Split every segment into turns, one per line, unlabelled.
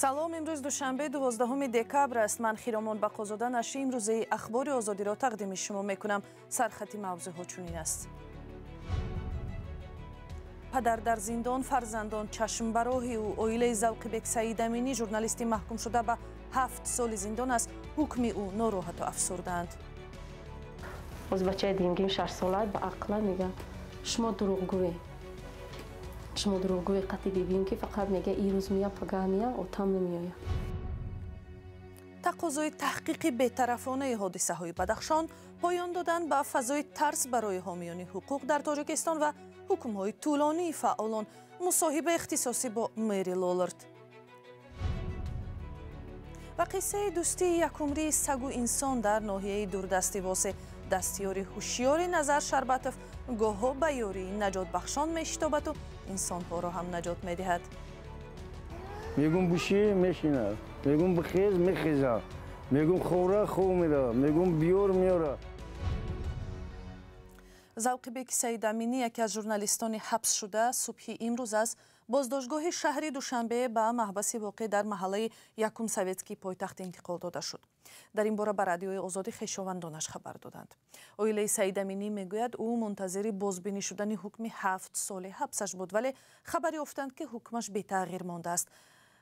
салом, имрӯз душанбе 12 декабр аст. ман хиромон бақозода нашри имрӯзаи ахбори озодиро тақдими шумо мекунам. сархати мавзӯъҳо чунин аст. падар дар зиндон, фарзандон чашмбароҳи ӯ. оилаи завқибек саидаминӣ, журналисти маҳкумшуда ба 7 соли зиндон аз ҳукми ӯ нороҳату афсурдаанд.
оз бачаи димгим 6 солаи ба ақла мега шумо дурӯғгӯе. шумо дурӯғгӯе қати бибим ки фақат мега ирӯз мия пага мия отам намиёя.
тақозои таҳқиқи бетарафонаи ҳодисаҳои Бадахшон поён додан ба фазои тарс барои ҳомиёни ҳуқуқ дар Тоҷикистон ва ҳукмҳои тӯлонии фаъолон. мусоҳиба ихтисосӣ бо Мери Лолард. ва қиссаи дӯстии якумрии сагу инсон дар ноҳияи дурдасти Восе. дастиёри ҳушёри Назар Шарбатов гоҳҳо ба ёрии наҷотбахшон мешитобаду инсонҳоро ҳам наҷот медиҳад.
мегум бушӣ мешинад, мегум бихез мехезад, мегум хора хов меравад, мегум биёр меорад.
Завқибек Саидаминӣ, яке аз журналистони ҳабс шуда, субҳи имрӯз аз боздоштгоҳи шаҳри Душанбе ба маҳбаси воқеъ дар маҳаллаи якум советскии пойтахт интиқол дода шуд. дар ин бора ба радиои Озодӣ хешовандонаш хабар доданд. оилаи Саидаминӣ мегӯяд, ӯ мунтазири бозбинӣ шудани ҳукми 7 соли ҳабсаш буд, вале хабар ёфтанд ки ҳукмаш бетағйир мондааст.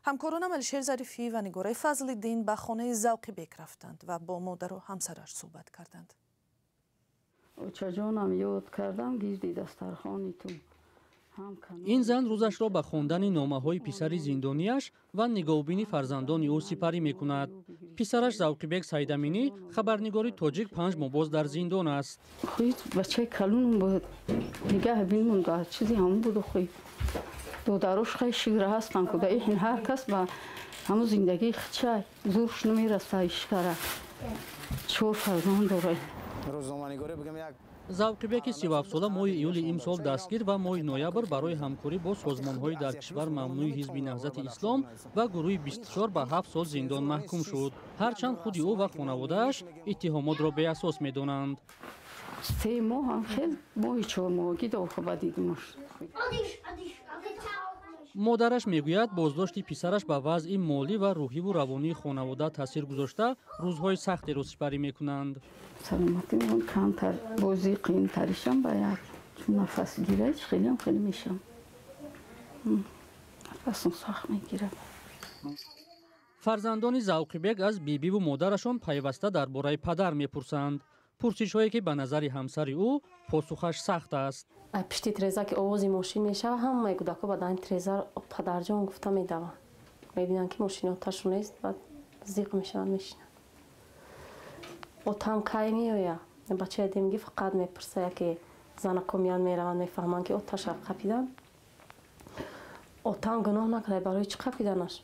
ҳамкоронам Алишер Зарифӣ ва Нигораи Фазлиддин ба хонаи Завқибек рафтанд ва бо модару ҳамсараш суҳбат карданд.
очаҷонам ёд кардам гирди дастархони ту.
ин зан рӯзашро ба хондани номаҳои писари зиндонияш ва нигоҳубини фарзандони ӯ сипарӣ мекунад. писараш Завқибек Саидаминӣ хабарнигори тоҷик 5 моҳ боз дар зиндон аст.
худ бачаи калунум буд. нигоҳ бинмун ба чизи ҳамун буду худ. додарош хай шигра ҳастан куда иҳин ҳар кас ба ҳамун зиндагии хичай зурш намераса ишкара. 4 фарзанд дорад.
Завқибеки 37 сола моҳи июли имсол дастгир ва моҳи ноябр барои ҳамкорӣ бо созмонҳои дар кишвар мамнӯи ҳизби Наҳзати Ислом ва гурӯҳи 24 ба 7 сол зиндон маҳкум шуд. ҳарчанд худи ӯ ва хонаводааш иттиҳомотро беасос медонанд.
3 моҳ ҳам хеле моҳи 4 моҳагӣ дохоба дидимаш.
модараш мегӯяд, боздошти писараш ба вазъи молӣ ва рӯҳиву равонии хонавода таъсир гузошта, рӯзҳои сахтеро сипарӣ мекунанд.
саломатимон камтар бозии қиинтаришам ба як чун нафасгираш хелеам хеле мешам. нафасам сахт мегирад.
фарзандони Завқибек аз бибиву модарашон пайваста дар бораи падар мепурсанд. пурсишҳое ки ба назари ҳамсари ӯ посухаш сахт аст.
пишти треза ки овози мошин мешава, ҳамаи кӯдако ба дани треза падарҷон гуфта медаванд. мебинанд ки мошини оташон нест, баъд зиқ мешаванд мешинанд. отам кай меоя? бачаи демгӣ фақат мепурса, яке занако миянд мераванд, мефаҳманд ки оташа қапидан. отам гуноҳ накарда, барои чӣ қапиданаш?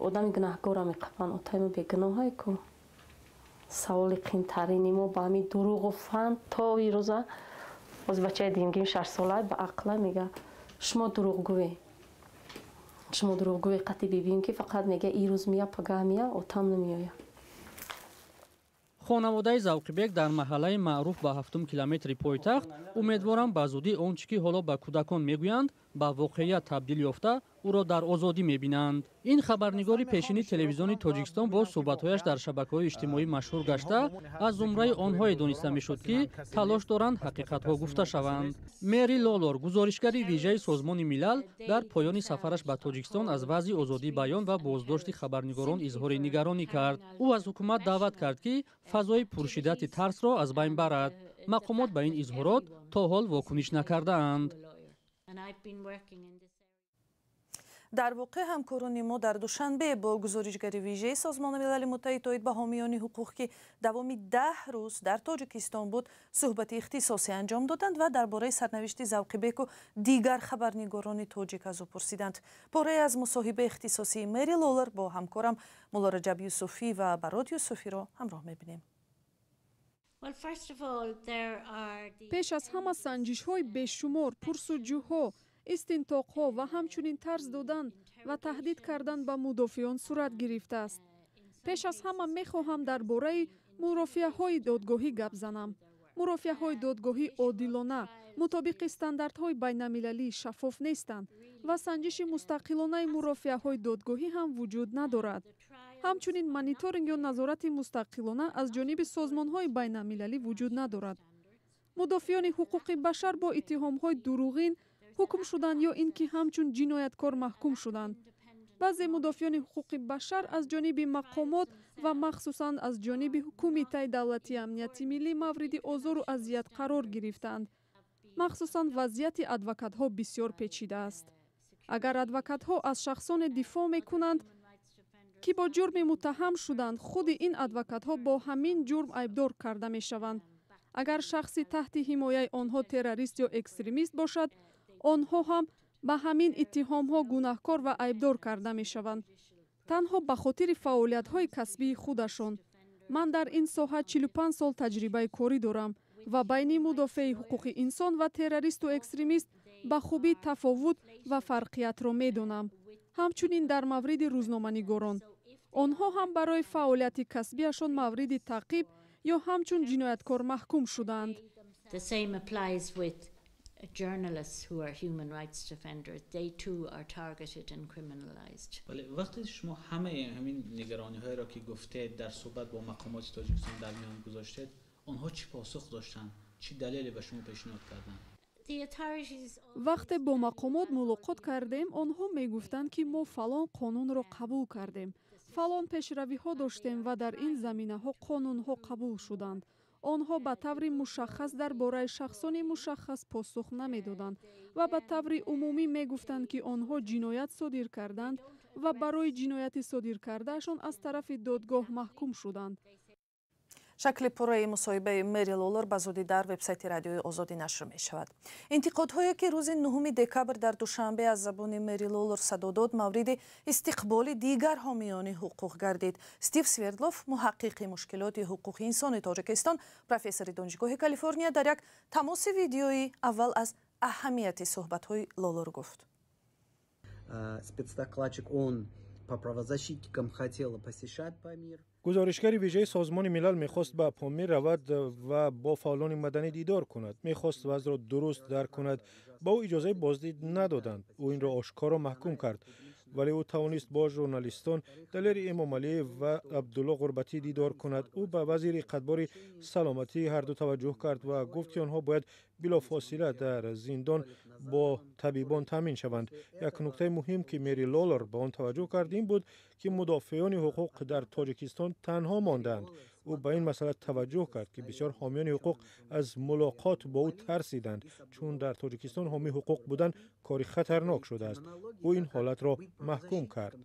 одами гунаҳгора меқапанд, отаи мо бегуноҳае ку. саволи қиинтарини мо ба ҳамин дурӯғу фанд то ирӯза оз бачаи димгим 6 солаи ба ақла мега шумо дурӯғгӯе. шумо дурӯғгӯе қати бибим ки фақат мега ирӯз мия пага мия отам намиёя.
хонаводаи Завқибек дар маҳаллаи маъруф ба 7 километри пойтахт умедворанд ба зудӣ он чӣ ки ҳоло ба кӯдакон мегӯянд ба воқеият табдил ёфта ӯро дар озодӣ мебинанд. ин хабарнигори пешини телевизиони Тоҷикистон бо суҳбатҳояш дар шабакаҳои иҷтимоӣ машҳур гашта, аз зумраи онҳое дониста мешуд ки талош доранд ҳақиқатҳо гуфта шаванд. Мери Лолор, гузоришгари вижаи Созмони Милал, дар поёни сафараш ба Тоҷикистон аз вазъи озодии баён ва боздошти хабарнигорон изҳори нигаронӣ кард. ӯ аз ҳукумат даъват кард ки фазои пуршиддати тарсро аз байн барад. мақомот ба ин изҳорот то ҳол вокуниш накардаанд.
дар воқеъ ҳамкорони мо дар Душанбе бо гузоришгари вижаи Созмони Милали Муттаҳид оид ба ҳомиёни ҳуқуқ ки давоми 10 рӯз дар Тоҷикистон буд, суҳбати ихтисосӣ анҷом доданд ва дар бораи сарнавишти Завқибеку дигар хабарнигорони тоҷик аз ӯ пурсиданд. пораи аз мусоҳибаи ихтисосии Мери Лолар бо ҳамкорам Мулло Раҷаб Юсуфӣ ва Барод Юсуфиро ҳамроҳ мебинем.
пеш аз ҳама санҷишҳои бешумор, пурсуҷӯҳо, истинтоқҳо ва ҳамчунин тарз додан ва таҳдид кардан ба мудофиён сурат гирифтааст. пеш аз ҳама мехоҳам дар бораи мурофиаҳои додгоҳӣ гап занам. мурофиаҳои додгоҳӣ одилона, мутобиқи стандартҳои байналмилалии шаффоф нестанд ва санҷиши мустақилонаи мурофиаҳои додгоҳӣ ҳам вуҷуд надорад. ҳамчунин мониторинг ё назорати мустақилона аз ҷониби созмонҳои байналмилалӣ вуҷуд надорад. мудофиёни ҳуқуқи башар бо иттиҳомҳои дурӯғин ҳукм шуданд ё ин ки ҳамчун ҷинояткор маҳкум шуданд. баъзе мудофиёни ҳуқуқи башар аз ҷониби мақомот ва махсусан аз ҷониби Кумитаи давлатии амнияти миллӣ мавриди озору азият қарор гирифтанд. махсусан вазъияти адвокатҳо бисёр печида аст. агар адвокатҳо аз шахсоне дифоъ мекунанд ки бо ҷурми муттаҳам шуданд, худи ин адвокатҳо бо ҳамин ҷурм айбдор карда мешаванд. агар шахси таҳти ҳимояи онҳо террорист ё экстремист бошад, онҳо ҳам ба ҳамин иттиҳомҳо гунаҳкор ва айбдор карда мешаванд, танҳо ба хотири фаъолиятҳои касбии худашон. ман дар ин соҳа 45 сол таҷрибаи корӣ дорам ва байни мудофиаи ҳуқуқи инсон ва террористу экстремист ба хубӣ тафовут ва фарқиятро медонам. ҳамчунин дар мавриди рӯзноманигорон. онҳо ҳам барои фаъолияти касбияшон мавриди таъқиб ё ҳамчун ҷинояткор маҳкум шуданд.
Journalists who are human rights defenders, they too are targeted and criminalized.
ولی وقتی شما همین نگرانی‌های را که گفتید در صحبت با مقامات تاجیکستان در میان گذاشتید، آنها چی پاسخ داشتند؟ چی دلیلی به شما پیشنهاد کردند؟
вақте бо мақомот мулоқот кардем, онҳо мегуфтанд ки мо фалон қонунро қабул кардем, фалон пешравиҳо доштем ва дар ин заминаҳо қонунҳо қабул шуданд. онҳо ба таври мушаххас дар бораи шахсони мушаххас посух намедоданд ва ба таври умумӣ мегуфтанд ки онҳо ҷиноят содир карданд ва барои ҷинояти содир кардаашон аз тарафи додгоҳ маҳкум шуданд.
шакли пурраи мусоҳибаи Мэри Лолор ба зудӣ дар вебсайти радиои Озодӣ нашр мешавад. интиқодҳое ки рӯзи 9 декабр дар душанбе аз забони Мэри Лолор садо дод мавриди истиқболи дигар ҳомиёни ҳуқуқ гардид. Стив Свердлов, муҳаққиқи мушкилоти ҳуқуқи инсони Тоҷикистон, профессори донишгоҳи Калифорния, дар як тамоси видеои аввал аз аҳамияти суҳбатҳои Лолор гуфт.
Спецдокладчик он по правозащитникам хотела посещать Памир.
гузоришгари виҷаи созмони милал мехост ба Памир равад ва бо фаъолони маданӣ дидор кунад. мехост вазъро дуруст дарк кунад. ба ӯ иҷозаи боздид надоданд. ӯ инро ошкоро маҳкум кард. вале ӯ тавонист бо журналистон Далери Эмомалиев ва Абдулло Ғурбатӣ дидор кунад. ӯ ба вазири қадбори саломатии ҳарду таваҷҷӯҳ кард ва гуфт ки онҳо бояд билофосила дар зиндон бо табибон таъмин шаванд. як нуктаи муҳим ки Мэри Лолор ба он таваҷҷӯҳ кард ин буд ки мудофиёни ҳуқуқ дар Тоҷикистон танҳо монданд. ӯ ба ин масъала таваҷҷӯҳ кард ки бисёр ҳомиёни ҳуқуқ аз мулоқот бо ӯ тарсиданд, чун дар Тоҷикистон ҳомии ҳуқуқ будан кори хатарнок шудааст. ӯ ин ҳолатро маҳкум кард.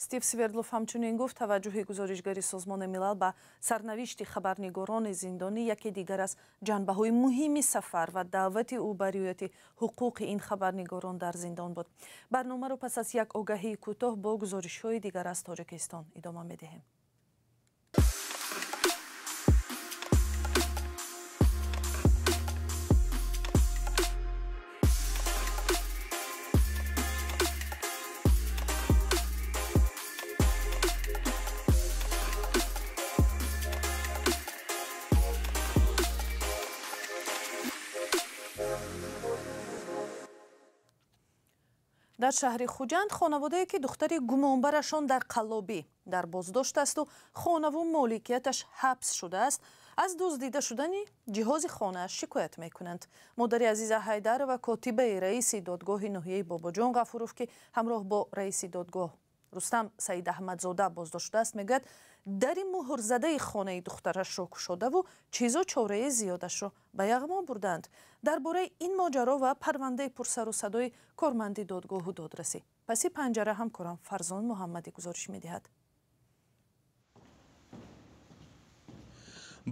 Стив Свердлов ҳамчунин гуфт таваҷҷӯҳи гузоришгари Созмони милал ба сарнавишти хабарнигорони зиндонӣ яке дигар аз ҷанбаҳои муҳими сафар ва даъвати ӯ ба риояти ҳуқуқи ин хабарнигорон дар зиндон буд. барномаро пас аз як огаҳии кӯтоҳ бо гузоришҳои дигар аз Тоҷикистон идома медиҳем. дар шаҳри Хуҷанд хонаводае ки духтари гумонбарашон дар қаллобӣ дар боздошт асту хонаву моликияташ ҳабс шудааст, аз дуздида шудани ҷиҳози хонааш шикоят мекунанд. модари Азиза Ҳайдарова, котибаи раиси додгоҳи ноҳияи Бобоҷон Ғафуров, ки ҳамроҳ бо раиси додгоҳ Рустам Саидаҳмадзода боздошт шудааст, мегӯяд дари муҳрзадаи хонаи духтарашро кушодаву чизу чораи зиёдашро ба яғмон бурданд. дар бораи ин моҷаро ва парвандаи пурсару садои корманди додгоҳу додрасӣ паси панҷара ҳамкорам Фарзон Муҳаммадӣ гузориш медиҳад.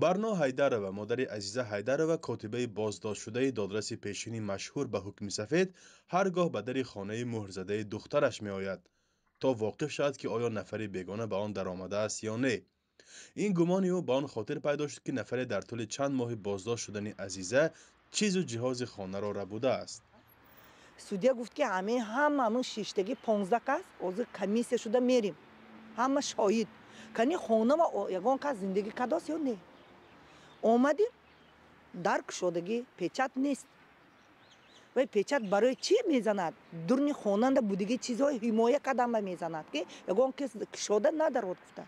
барно Ҳайдарова, модари Азиза Ҳайдарова, котибаи боздоштшудаи додраси пешини машҳур ба ҳукми сафед, ҳар гоҳ ба дари хонаи муҳрзадаи духтараш меояд то воқиф шавад ки оё нафари бегона ба он даромадааст ё не. ин гумони ӯ ба он хотир пайдо шуд ки нафаре дар тӯли чанд моҳи боздошт шудани Азиза чизу ҷиҳози хонаро рабудааст.
судя гуфт ки ҳамаи шиштаги 15 қаз ҳозир комиссия шуда мерим, ҳама шоҳид. کانی خونه ما یگان که زندگی کداست یا نه آمدیم درک شدگی پیچت نیست و پیچت برای چی میزند درنی خوننده بودگی چیزهای حمایه قدم میزند که یگان کس شده ندارد گفته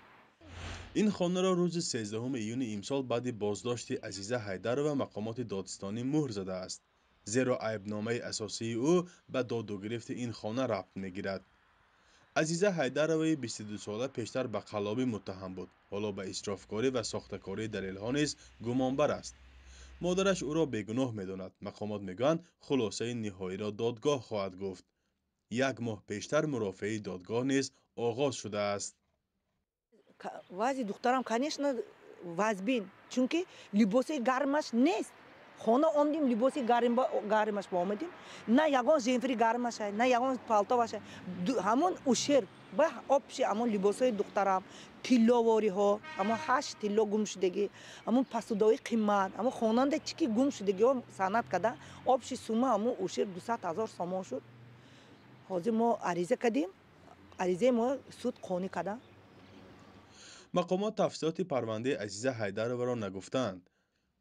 این خانه را روز 13 ایون امسال بعد بازداشت عزیزه حیدرова مقامات دادستانی مهر زده است. زیرا عیبنامه اساسی او به داد و گرفت این خانه ربط میگیرد. عزیزه حیدرova 22 ساله پیشتر به قلابی متهم بود. حالا به اسرافکاری و ساختکاری دلیل‌ها نیز گمانبر است. مادرش او را بیگناه می‌داند. مقامات میگویند خلاصه نهایی را دادگاه خواهد گفت. 1 ماه پیشتر مرافعه دادگاه نیز آغاز شده است.
وضع دخترم کنیشنا وزبین چون که لباسی گرمش نیست خانه آمدیم لباسی گرمش با آمدیم نه یگان زنفری گرمش نه یگان پالتو باشه همون اوشر با آبش همون لباسای دخترم تیلاواری ها اما 8 تیلا گم شدگی همون پسودای قیمت اما خواننده چیکی گم شدگی ها سند کده آبش سومه همون اوشر 200,000 سامان شد حاضر ما عریضه کردیم عریضه ما سود قانی کده
مقامات تفصیلات پرونده عزیزه حیدرova را نگفتند.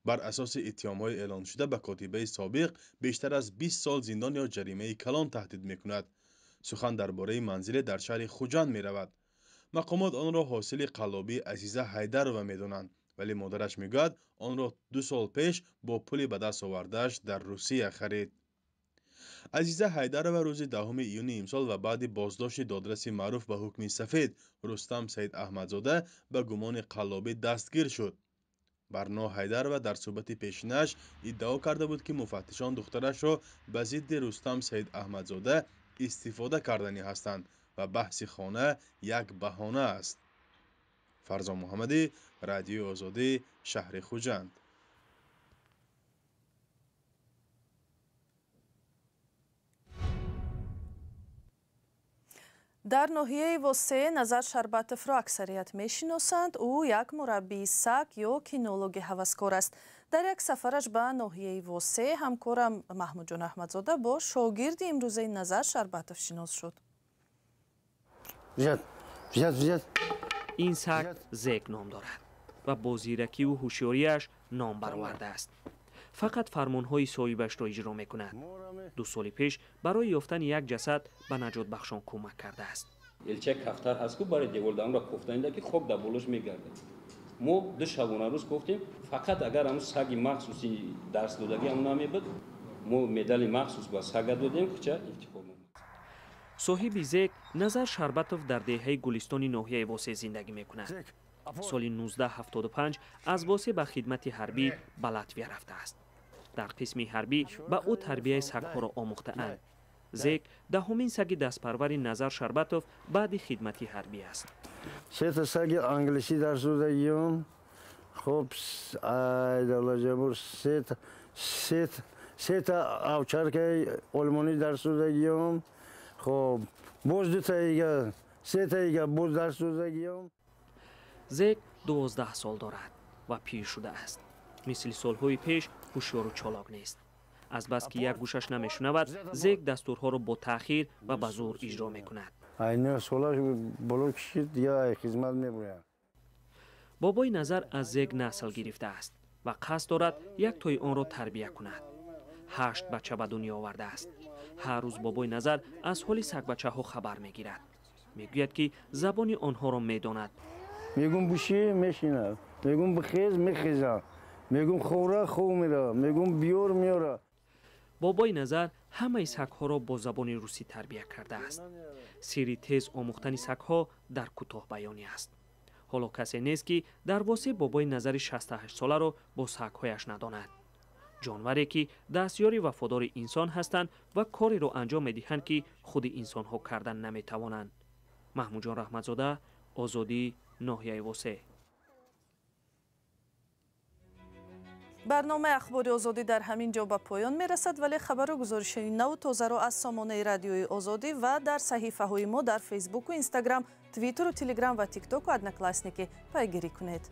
بر اساس اتهام‌های اعلان شده به کاتبه سابق بیشتر از 20 سال زندان یا جریمه کلان تهدید می‌کند. سخن درباره منزل در شهر خوجند می‌رود. مقامات آن را حاصل قلابی عزیزه حیدرova می‌دانند ولی مادرش می‌گوید آن را 2 سال پیش با پول به دست آورده‌اش در روسیه خرید. عزیزه حیدرova روز 10 ایون امسال و بعد بازداشت دادرس معروف به حکم سفید رستم سید احمدزاده به گمان قلابی دستگیر شد. برنا حیدرova در صحبت پیشینش ادعا کرده بود که مفتشان دخترش را به ضد رستم سید احمدزاده استفاده کردنی هستند و بحث خانه یک بهانه است. فرزان محمدی، رادیو آزادی، شهر خوجند.
در ناحیه وسه نظر شرباتов را اکثریت میشناسند. او یک مربی سگ یا کینولوگ هوسکار است. در یک سفرش به ناحیه وسه همکارم محمود جان احمدزاده با شاگرد امروزه نظر شرباتов شناس شد.
این سگ زیگ نام دارد و با زیرکی و هوشیاریش نام برآورده است. فقط فرمانهای صاحبش را اجرا میکند. 2 سال پیش برای یافتن یک جسد به نجات بخشان کمک کرده است.
الچه کفتر هست که برای دیوار دام را کوفتنده که خوب در بالش میگرده. ما 2 شبانه روز گفتیم فقط اگر همون سگ مخصوصی درس دادگی همون نمی بود ما مدال مخصوص با سگ دادیم که چه انتخاب
صاحب زیگ نظر شرباتov در دهه گلستان ناحیه وسه زندگی میکند. سال 1975 از وسه به خدمت حربی به لاتویا رفته است. در قسم حربی به او تربیت سگ‌ها را آموخته‌اند. زیگ دهمین سگ دستپرور نظر شرباتov بعد خدمت حربی است.
3 سگ انگلیسی در دادیم. خب ایدالاجمور 3 تا اوچرک آلمانی در دادیم. خب باز 2 تا دیگه 3 تا دیگه باز در دادیم.
زیگ 12 سال دارد و پیر شده است. مثل سالهای پیش هوشیار و چالاک نیست. از بس که یک گوشش نمیشنود زیگ دستورها را با تأخیر و به زور اجرا میکند.
اینه سالش بالا کشید یا خدمت میبره.
بابای نظر از زیگ نسل گرفته است و قصد دارد یک تای آن را تربیت کند. 8 بچه به دنیا آورده است. هر روز بابای نظر از حال سگ بچه ها خبر میگیرد. میگوید که زبان آنها را میداند.
میگم بوشی میشینه، میگم بخیز میخیزه، میگم خوره خو میره، میگم بیار میاره.
بابای نظر همه سگ‌ها را با زبان روسی تربیت کرده است. سری تیز آموختن سگ‌ها در کوتاه بیانی است. حالا کسی نیست که در واسه بابای نظر 68 ساله را با سگ‌هایش نداند. جانوری که دستیار وفادار انسان هستند و کاری را انجام می‌دهند که خود انسان‌ها کردن نمی‌توانند. محمود جان رحمتزاده، آزادی، ناحیه وسه.
برنامه اخبار آزادی در همین جا به پایان میرسد ولی خبر و گزارش نو و تازه را از سامانه رادیوی آزادی و در صحیفه های ما در فیسبوک و اینستاگرام، توییتر و تلگرام و تیک تاک و ادناکلاسنیکی پیگیری کنید.